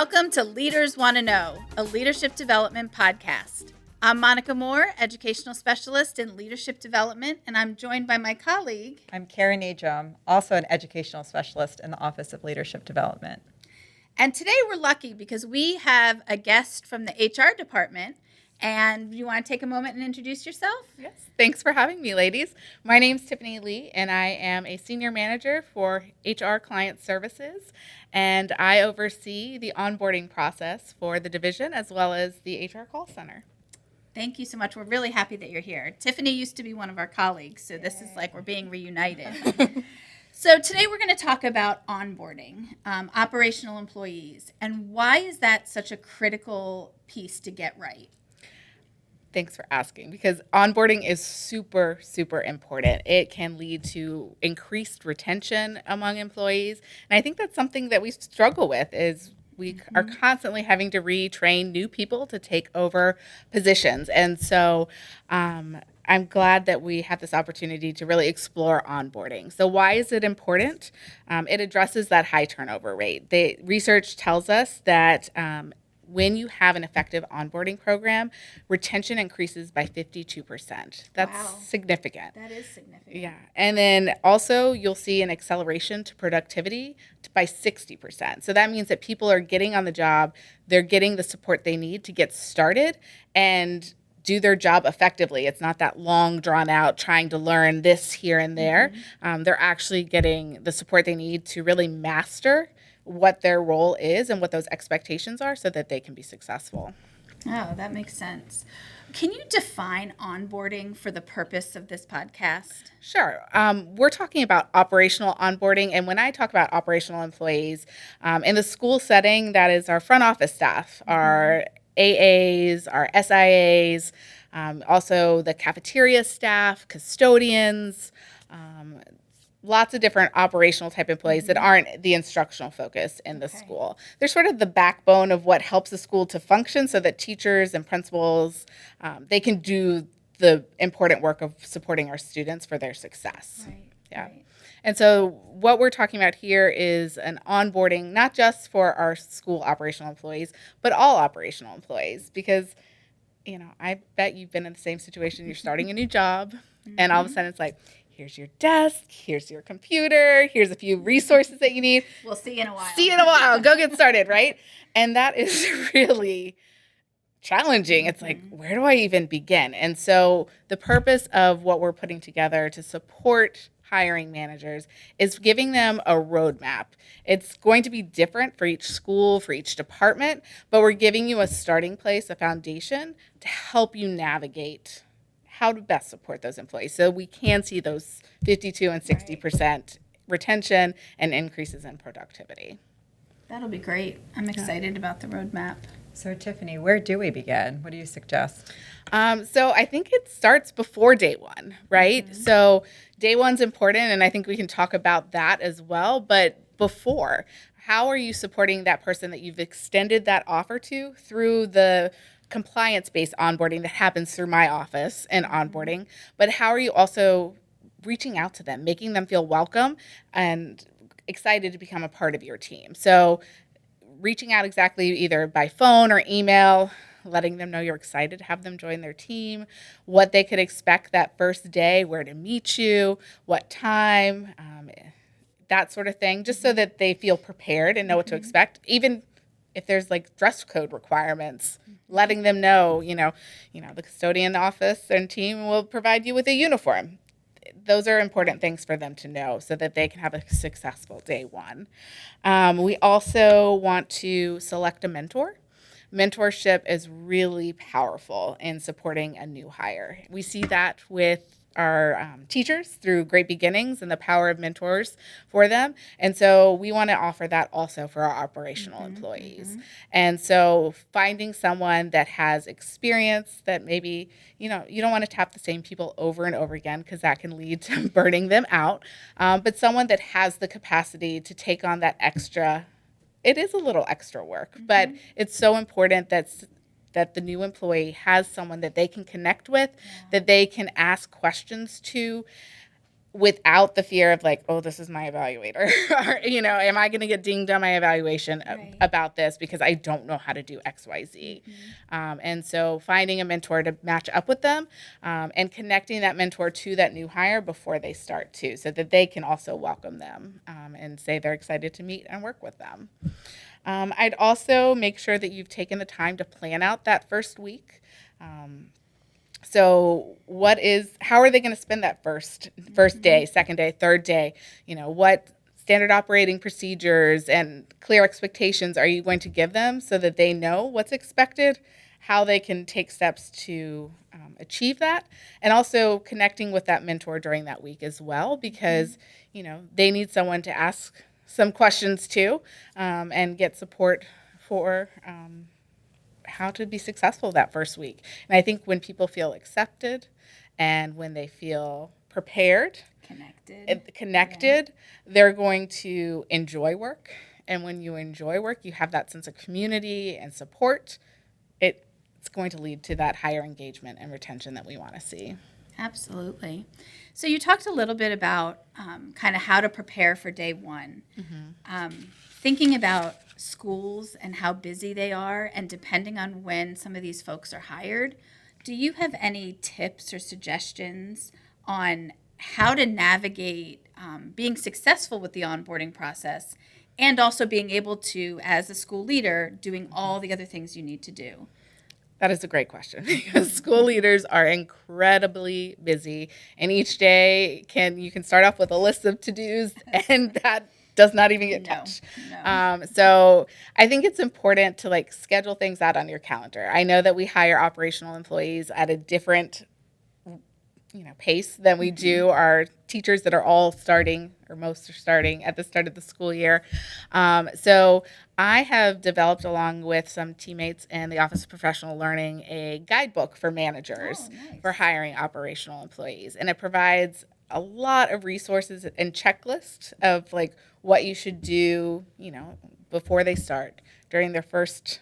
Welcome to Leaders Want to Know, a leadership development podcast. I'm Monica Moore, educational specialist in leadership development, and I'm joined by my colleague. I'm Karen Najum, also an educational specialist in the Office of Leadership Development. And today we're lucky because we have a guest from the HR department. And you want to take a moment and introduce yourself? Yes, thanks for having me, ladies. My name's Tiffany Lee, and I am a senior manager for HR Client Services, and I oversee the onboarding process for the division as well as the HR call center. Thank you so much. We're really happy that you're here. Tiffany used to be one of our colleagues, so this is like we're being reunited. So today we're going to talk about onboarding, operational employees, and why is that such a critical piece to get right? Thanks for asking, because onboarding is super, super important. It can lead to increased retention among employees. And I think that's something that we struggle with is we are constantly having to retrain new people to take over positions. And so I'm glad that we have this opportunity to really explore onboarding. So why is it important? It addresses that high turnover rate. The research tells us that when you have an effective onboarding program, retention increases by 52%. That's significant. That is significant. Yeah. And then also you'll see an acceleration to productivity by 60%. So that means that people are getting on the job, they're getting the support they need to get started and do their job effectively. It's not that long drawn out trying to learn this here and there. They're actually getting the support they need to really master what their role is and what those expectations are so that they can be successful. Oh, that makes sense. Can you define onboarding for the purpose of this podcast? Sure. We're talking about operational onboarding. And when I talk about operational employees, in the school setting, that is our front office staff, our AAs, our SIAs, also the cafeteria staff, custodians, lots of different operational type employees that aren't the instructional focus in the school. They're sort of the backbone of what helps the school to function so that teachers and principals, they can do the important work of supporting our students for their success. Right. And so what we're talking about here is an onboarding, not just for our school operational employees, but all operational employees, because, you know, I bet you've been in the same situation. You're starting a new job and all of a sudden it's like, here's your desk, here's your computer, here's a few resources that you need. We'll see you in a while. See you in a while. Go get started, right? And that is really challenging. It's like, where do I even begin? And so the purpose of what we're putting together to support hiring managers is giving them a roadmap. It's going to be different for each school, for each department, but we're giving you a starting place, a foundation to help you navigate how to best support those employees so we can see those 52 and 60% retention and increases in productivity. That'll be great. I'm excited about the roadmap. So Tiffany, where do we begin? What do you suggest? So I think it starts before day one, right? So day one's important, and I think we can talk about that as well. But before, how are you supporting that person that you've extended that offer to through the compliance-based onboarding that happens through my office and onboarding, but how are you also reaching out to them, making them feel welcome and excited to become a part of your team? So reaching out exactly either by phone or email, letting them know you're excited to have them join their team, what they could expect that first day, where to meet you, what time, that sort of thing, just so that they feel prepared and know what to expect. Even if there's like dress code requirements, letting them know, you know, the custodian office and team will provide you with a uniform. Those are important things for them to know so that they can have a successful day one. We also want to select a mentor. Mentorship is really powerful in supporting a new hire. We see that with our teachers through Great Beginnings and the power of mentors for them. And so we want to offer that also for our operational employees. And so finding someone that has experience that maybe, you don't want to tap the same people over and over again because that can lead to burning them out. But someone that has the capacity to take on that extra, it is a little extra work, but it's so important that the new employee has someone that they can connect with, that they can ask questions to, without the fear of like, oh, this is my evaluator, or, am I going to get dinged on my evaluation Right. about this because I don't know how to do X, Y, Z. And so finding a mentor to match up with them, and connecting that mentor to that new hire before they start too, so that they can also welcome them, and say they're excited to meet and work with them. I'd also make sure that you've taken the time to plan out that first week. So how are they going to spend that first day, second day, third day? What standard operating procedures and clear expectations are you going to give them so that they know what's expected, how they can take steps to achieve that, and also connecting with that mentor during that week as well, because, they need someone to ask some questions too, and get support for how to be successful that first week. And I think when people feel accepted and when they feel prepared, connected, they're going to enjoy work. And when you enjoy work, you have that sense of community and support. It's going to lead to that higher engagement and retention that we want to see. Absolutely. So you talked a little bit about kind of how to prepare for day one. Thinking about schools and how busy they are, and depending on when some of these folks are hired, do you have any tips or suggestions on how to navigate being successful with the onboarding process, and also being able to, as a school leader, doing all the other things you need to do? That is a great question, because school leaders are incredibly busy, and each day you can start off with a list of to-dos, and that does not even get touched. No. So I think it's important to schedule things out on your calendar. I know that we hire operational employees at a different pace than we do our teachers that are all starting, or most are starting at the start of the school year. So I have developed, along with some teammates in the Office of Professional Learning, a guidebook for managers for hiring operational employees. And it provides a lot of resources and checklists of what you should do, before they start, during their first,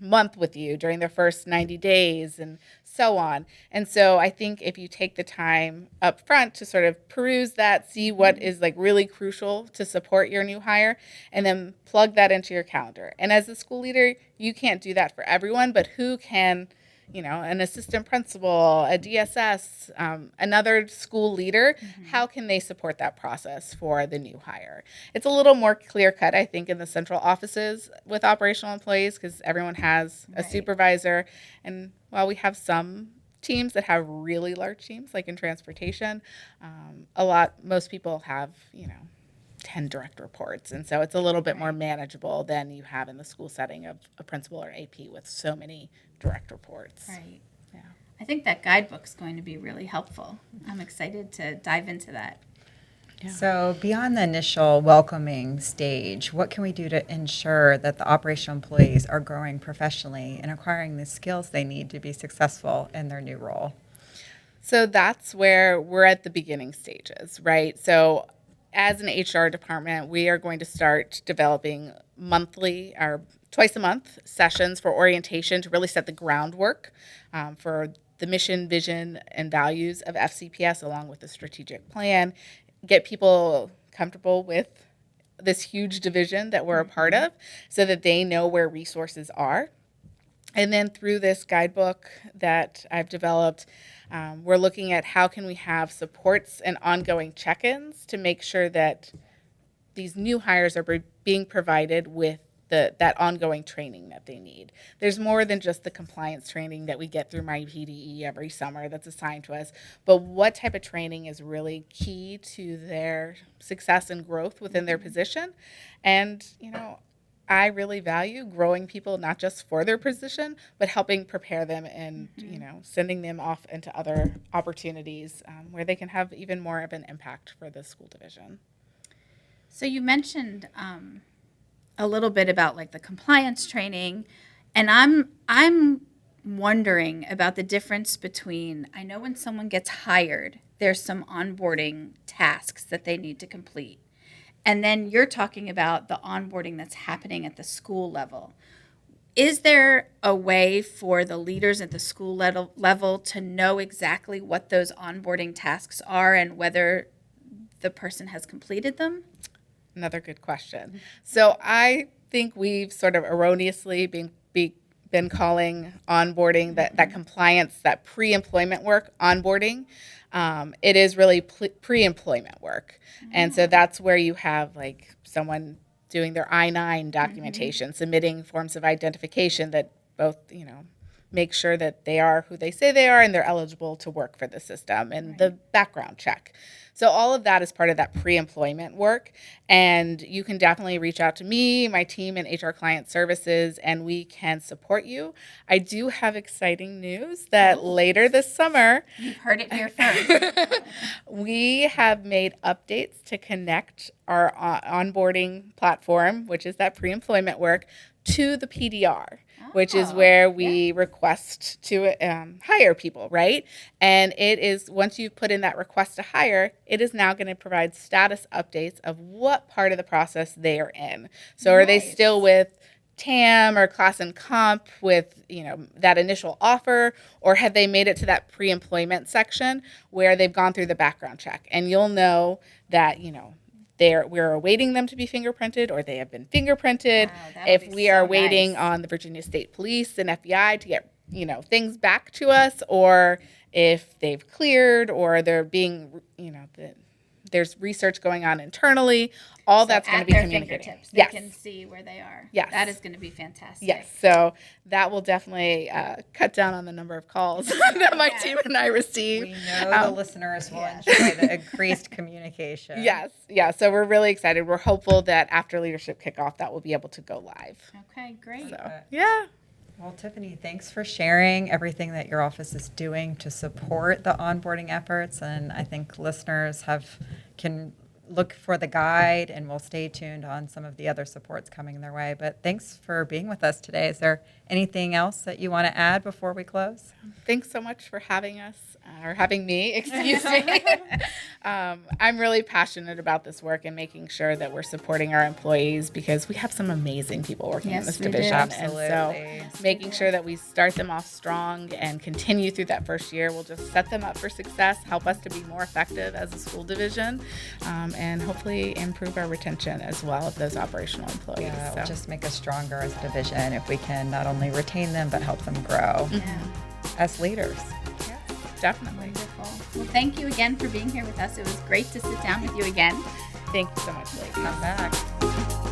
month with you, during their first 90 days, and so on. And so I think if you take the time up front to sort of peruse that, see what is really crucial to support your new hire, and then plug that into your calendar. And as a school leader, you can't do that for everyone, but who can? An assistant principal, a DSS, another school leader, how can they support that process for the new hire? It's a little more clear-cut, I think, in the central offices with operational employees, because everyone has a supervisor. And while we have some teams that have really large teams, like in transportation, most people have, 10 direct reports. And so it's a little bit more manageable than you have in the school setting of a principal or AP with so many direct reports. Right. Yeah. I think that guidebook's going to be really helpful. I'm excited to dive into that. Yeah. So beyond the initial welcoming stage, what can we do to ensure that the operational employees are growing professionally and acquiring the skills they need to be successful in their new role? So that's where we're at the beginning stages, right? So as an HR department, we are going to start developing monthly or twice a month sessions for orientation to really set the groundwork for the mission, vision, and values of FCPS, along with the strategic plan, get people comfortable with this huge division that we're a part of, so that they know where resources are. And then through this guidebook that I've developed, we're looking at how can we have supports and ongoing check-ins to make sure that these new hires are being provided with that ongoing training that they need. There's more than just the compliance training that we get through my PDE every summer that's assigned to us, but what type of training is really key to their success and growth within their position. And, I really value growing people, not just for their position, but helping prepare them and, sending them off into other opportunities where they can have even more of an impact for the school division. So you mentioned a little bit about the compliance training, and I'm wondering about the difference between, I know when someone gets hired, there's some onboarding tasks that they need to complete. And then you're talking about the onboarding that's happening at the school level. Is there a way for the leaders at the school level to know exactly what those onboarding tasks are, and whether the person has completed them? Another good question. So I think we've sort of erroneously been calling onboarding, that compliance, that pre-employment work, onboarding. It is really pre-employment work. And so that's where you have like someone doing their I-9 documentation, submitting forms of identification that both, make sure that they are who they say they are and they're eligible to work for the system, and the background check. So all of that is part of that pre-employment work, and you can definitely reach out to me, my team in HR Client Services, and we can support you. I do have exciting news that later this summer, You've heard it here first. we have made updates to connect our onboarding platform, which is that pre-employment work, to the PDR, which is where we request to hire people, right? And it is, once you've put in that request to hire, it is now going to provide status updates of what part of the process they are in. So are they still with TAM or class and comp with, that initial offer, or have they made it to that pre-employment section where they've gone through the background check? And you'll know that, we're awaiting them to be fingerprinted, or they have been fingerprinted. Wow, if we are so waiting nice. on the Virginia State Police and FBI to get, things back to us, or if they've cleared, or they're being, there's research going on internally. All that's going to be at their communicated. fingertips, Yes. They can see where they are. Yes. That is going to be fantastic. Yes, so that will definitely cut down on the number of calls that my team and I receive. We know the listeners will enjoy the increased communication. Yes, yeah. So we're really excited. We're hopeful that after leadership kickoff, that will be able to go live. Okay, great. So, yeah. Well, Tiffany, thanks for sharing everything that your office is doing to support the onboarding efforts. And I think listeners can look for the guide, and we'll stay tuned on some of the other supports coming their way. But thanks for being with us today. Is there anything else that you want to add before we close? Thanks so much for having us, or having me, excuse me. I'm really passionate about this work and making sure that we're supporting our employees, because we have some amazing people working in Yes, this we do. division. Absolutely. And so making sure that we start them off strong and continue through that first year will just set them up for success, help us to be more effective as a school division, and hopefully improve our retention as well of those operational employees. Yeah, it will So, just make us stronger as a division if we can not only retain them, but help them grow as leaders. definitely. Wonderful. Well, thank you again for being here with us. It was great to sit down with you again. Thank you so much, ladies. Come back.